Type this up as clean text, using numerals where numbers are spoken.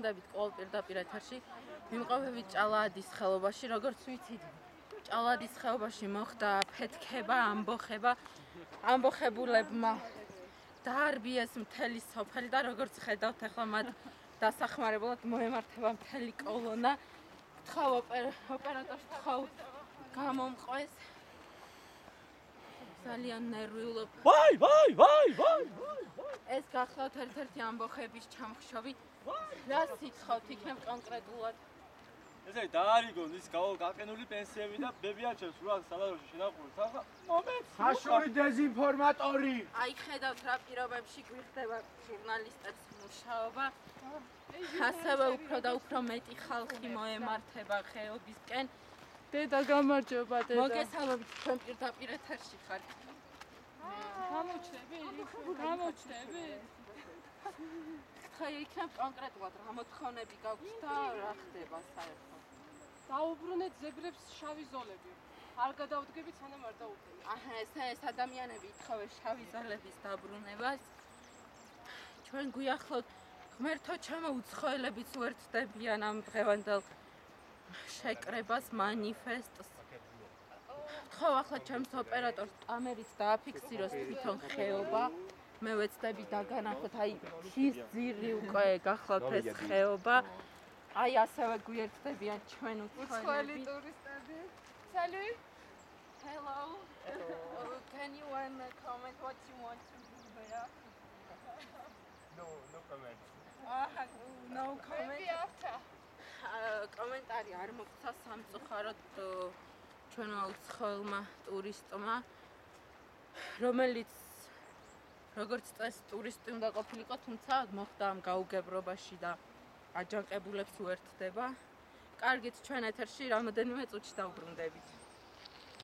მოგესწრებით ყოველ პირდაპირ ეთერში. ვიმყოფებით ჭალაადის ხეობაში, როგორც ვიცით, ჭალაადის ხეობაში მოხდა ფეთქება, ამბოხებულებმა დაარბიეს მთელი სოფელი და როგორც ხედავთ ახლა მათ დასახმარებლად მოემართება მთელი კოლონა. ვთხოვ ოპერატორს ვთხოვ გამომყვეს. ძალიან ნერვიულობ. ვაი! ეს გახლავთ ერთ-ერთი ამბოხების ჩამხშობი. რა სიტყვით იქნებ კონკრეტულად? ესე დაარიგონ ის გაყენული პენსიები და ბებიაჩემს რა სალაროში შენახულს ახლა მომენტს ხაშური დეზინფორმატორი აი ხედავთ რა პირობებში გვიხდება ჟურნალისტებს მუშაობა ასევე უფრო და უფრო მეტი ხალხი მოემართება ხეობისკენ დედა გამარჯობა დედა მოგესალმებით თქვენ პირდაპირ ეთერში ხართ გამოჩნდები ხა იქნებ კონკრეტულად რა მოთხოვნები გაქვთ და რა ხდება საერთოდ დაუბრუნეთ ზებრებს შავი ზოლები. არ გადავდგებით სანამ არ დაუბრუნეთ. აჰა, ეს ადამიანები ითხოვენ შავი ზოლების დაბრუნებას. ჩვენ გვიახლოვთ ღმერთო ჩემო უცხოელებიც უერთდებიან ამ დღევანდელ შეკრებას მანიფესტს. ხო, ახლა ჩემს ოპერატორს კამერით დააფიქსიროს თვითონ ხეობა. მე ვეცდები დაგანახოთ, აი ის ძირი უკვე გახლავთ ეს ხეობა. აი ასევე გვიერთდებიან ჩვენ უცხოელი ტურისტები. Salut. Hello. Can you comment what you want to do there? No comment. No comment. Maybe after. კომენტარი არ მოგცა სამწუხაროდ ჩვენმა უცხოელმა ტურისტმა რომელიც როგორც წესი ტურისტი უნდა ყოფილიყო, თუმცა მოხდა ამ გაუგებრობაში და აჯანყებულებს უერთდება. კარგით, ჩვენ ეთერში რამოდენიმე წუთში დავბრუნდებით.